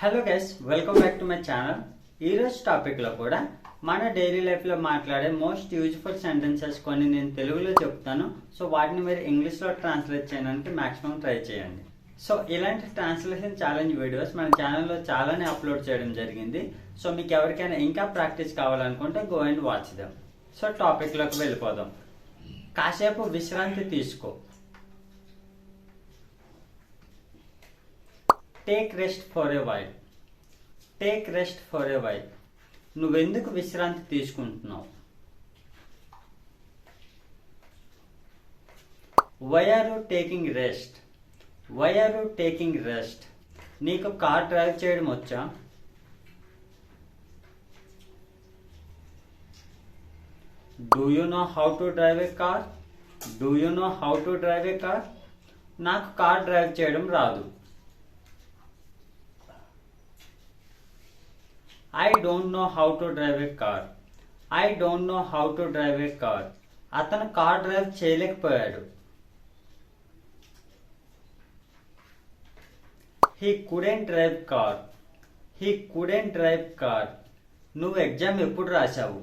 Hello guys, welcome back to my channel. ఈరోజు టాపిక్లో కూడా మన డైలీ లైఫ్లో మాట్లాడే మోస్ట్ యూజ్ఫుల్ సెంటెన్సెస్ కొన్ని నేను తెలుగులో చెప్తాను. సో వాటిని మీరు ఇంగ్లీష్లో ట్రాన్స్లేట్ చేయడానికి మాక్సిమం ట్రై చేయండి. సో ఇలాంటి ట్రాన్స్లేషన్ ఛాలెంజ్ వీడియోస్ మన ఛానల్లో చాలానే అప్లోడ్ చేయడం జరిగింది. సో మీకు ఎవరికైనా ఇంకా ప్రాక్టీస్ కావాలనుకుంటే go and watch them. So టాపిక్లోకి వెళ్ళిపోదాం. కాసేపు విశ్రాంతి తీసుకో. Take rest for a while. Take rest for a while. నువ్వెందుకు విశ్రాంతి తీసుకుంటున్నావు? Why are you taking rest? Why are you taking rest? నీకు కార్ డ్రైవ్ చేయడం వచ్చా? Do you know how to drive a car? Do you know how to drive a car? నాకు car drive చేయడం రాదు. I don't know how to drive a car. I don't know how to drive a car. అతను car drive చేయలేకపోయాడు. He couldn't drive car. He couldn't drive car. నువ్వు exam ఎప్పుడు రాశావు?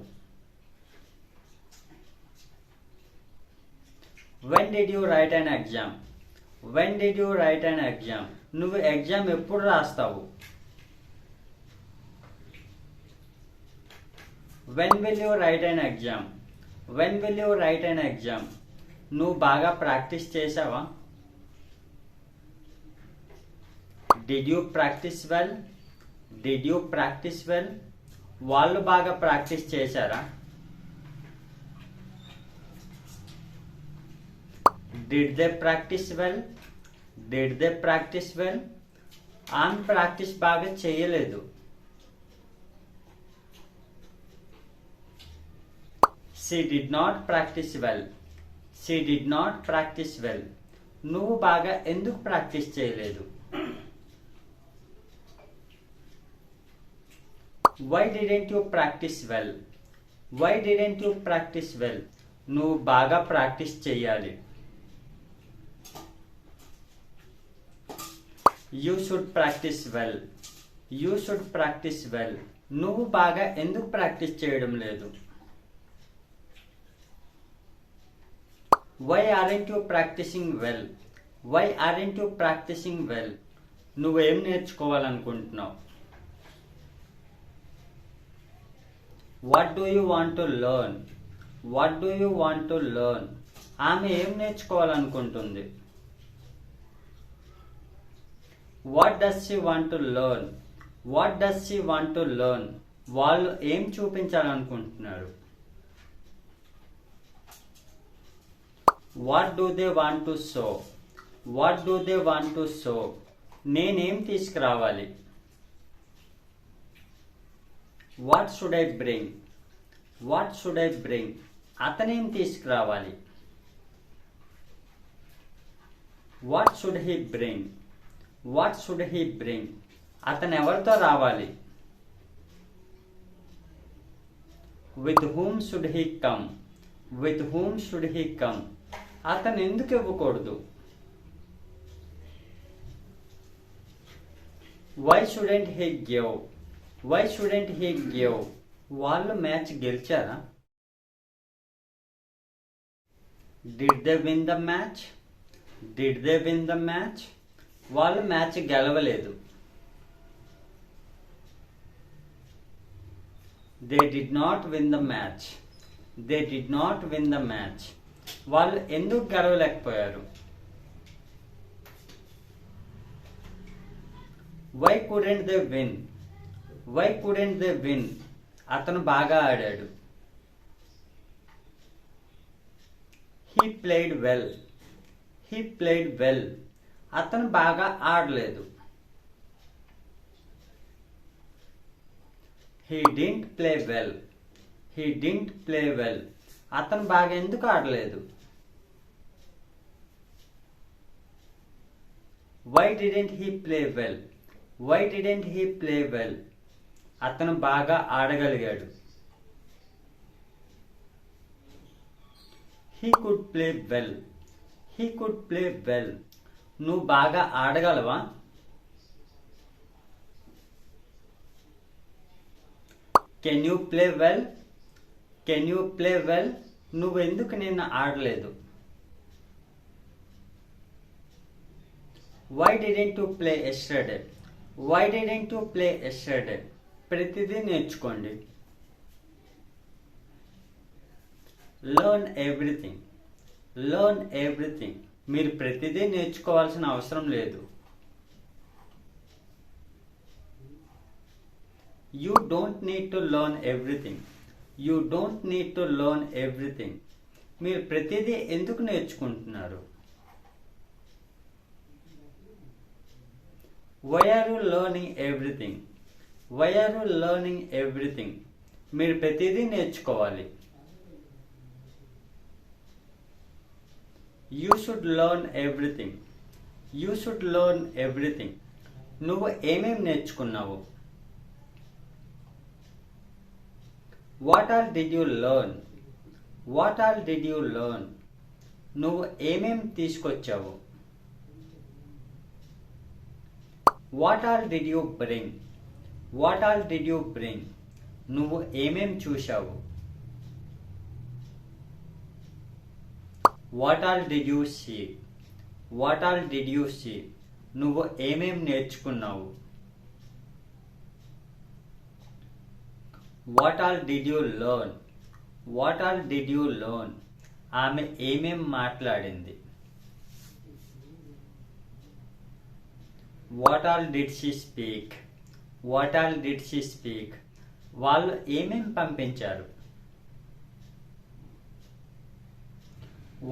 When did you write an exam? When did you write an exam? నువ్వు exam ఎప్పుడు రాస్తావు? When will you write an exam? When will you write an exam? నువ్వు బాగా practice చేసావా? Did you practice well? Did you practice well? వాళ్ళు బాగా practice చేశారా? Did they practice well? Did they practice well? ఆమె practice బాగా చేయలేదు. She did not practice well. She did not practice well. నువ్వు బాగా ఎందుకు ప్రాక్టీస్ చేయలేదు? Why didn't you practice well? Why didn't you practice well? నువ్వు బాగా ప్రాక్టీస్ చేయాలి. You should practice well. You should practice well. నువ్వు బాగా ఎందుకు ప్రాక్టీస్ చేయడం లేదు? Why aren't you practicing well? Why aren't you practicing well? నువ్వేం నేర్చుకోవాలనుకుంటున్నావు? What do you want to learn? What do you want to learn? ఆమె ఏం నేర్చుకోవాలనుకుంటుంది? What does she want to learn? What does she want to learn? వాళ్ళు ఏం చూపించాలనుకుంటున్నారు? What do they want to show? What do they want to show? నేనేం తీసుకురావాలి? What should I bring? What should I bring? అతనేం తీసుకురావాలి? What should he bring? What should he bring? అతను ఎవరితో రావాలి? With whom should he come? With whom should he come? అతను ఎందుకు ఇవ్వకూడదు? Why shouldn't he give? Why shouldn't he give? వాళ్ళు match గెలిచారా? Did they win the match? Did they win the match? వాళ్ళు match గెలవలేదు. They did not win the match. They did not win the match. వాళ్ళు ఎందుకు గెలవలేకపోయారు? Why couldn't they win? Why couldn't they win? అతను బాగా ఆడాడు. He played well. He played well. అతను బాగా ఆడలేదు. He didn't play well. He didn't play well. అతను బాగా ఎందుకు ఆడలేదు? Why didn't he play well? Why didn't he play well? అతను బాగా ఆడగలిగాడు. He could play well. He could play well. నువ్వు బాగా ఆడగలవా? Can you play well, can you play well, నువ్వెందుకు నిన్న ఆడలేదు. Why didn't you play yesterday, why didn't you play yesterday, ప్రతిదీ నేర్చుకోండి. లర్న్ ఎవ్రీథింగ్, లర్న్ ఎవ్రీథింగ్, మీరు ప్రతిదీ నేర్చుకోవాల్సిన అవసరం లేదు. You don't need to learn everything, you don't need to learn everything, మీరు ప్రతిదీ ఎందుకు నేర్చుకుంటున్నారు. Why are you learning everything, why are you learning everything, మీరు ప్రతిదీ నేర్చుకోవాలి. You should learn everything, you should learn everything, నువ్వు ఏమేం నేర్చుకున్నావు. What all did you learn, what all did you learn, నువ్వు ఏమేం తీసుకొచ్చావు. What all did you bring, what all did you bring, నువ్వు ఏమేం చూశావు. What all did you see, what all did you see, నువ్వు ఏమేం నేర్చుకున్నావు. What all did you learn, what all did you learn, ఆమె ఏమేం మాట్లాడింది. What all did she speak, what all did she speak, వాళ్ళు ఏమేం పంపించారు.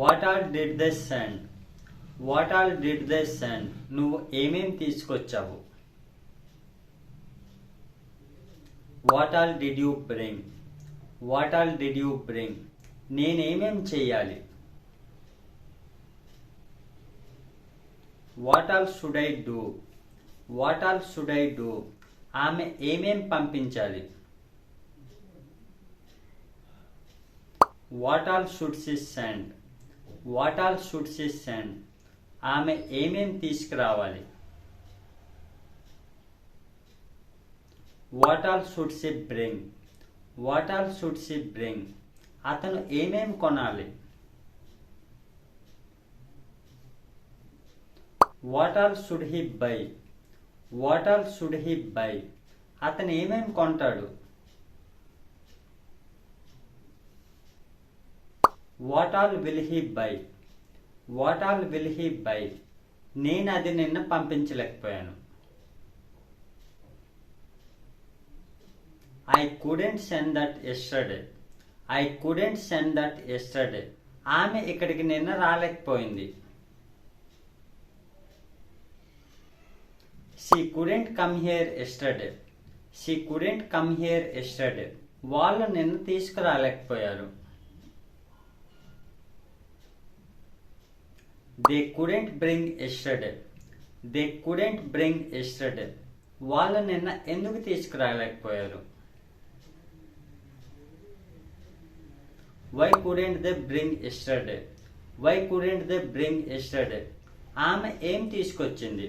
What all did they send, what all did they send, నువ్వు ఏమేం తీసుకొచ్చావు. What all did you bring, what all did you bring, నేనేమేం చెయ్యాలి. What all should I do, what all should I do, ఆమె ఏమేం పంపించాలి. What all should she send, what all should she send, ఆమె ఏమేం తీసుకురావాలి. What all should she bring, what all should she bring, అతను ఏమేం కొనాలి. What all should he buy, what all should he buy, అతను ఏమేం కొంటాడు. What all will he buy, what all will he buy, నేను అది నిన్న పంపించలేకపోయాను. I couldn't send that yesterday, I couldn't send that yesterday, ఆమె ఇక్కడికి నిన్న రాలేకపోయింది. She couldn't come here yesterday, she couldn't come here yesterday, వాళ్ళు నిన్న తీసుకురాలేకపోయారు. They couldn't bring yesterday, they couldn't bring yesterday, వాళ్ళు నిన్న ఎందుకు తీసుకురాలేకపోయారు. Why couldn't they bring yesterday, why couldn't they bring yesterday, ఆమె ఏం తీసుకొచ్చింది.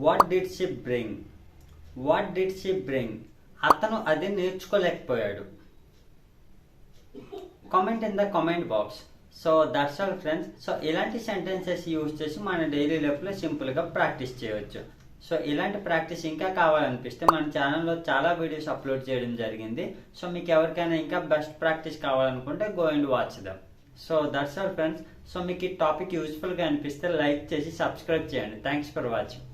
What did she bring, what did she bring, అతను అది నేర్చుకోలేకపోయాడు. Comment in the comment box. So that's all friends. So ఇలాంటి సెంటెన్సెస్ యూజ్ చేసి మన డైలీ లైఫ్లో సింపుల్గా ప్రాక్టీస్ చేయవచ్చు. సో ఇలాంటి ప్రాక్టీస్ ఇంకా కావాలనిపిస్తే మన ఛానల్లో చాలా వీడియోస్ అప్లోడ్ చేయడం జరిగింది. సో మీకు ఎవరికైనా ఇంకా బెస్ట్ ప్రాక్టీస్ కావాలనుకుంటే go and watch dum. So that's all friends. So మీకు ఈ టాపిక్ యూజ్ఫుల్గా అనిపిస్తే లైక్ చేసి సబ్స్క్రైబ్ చేయండి. Thanks for watching.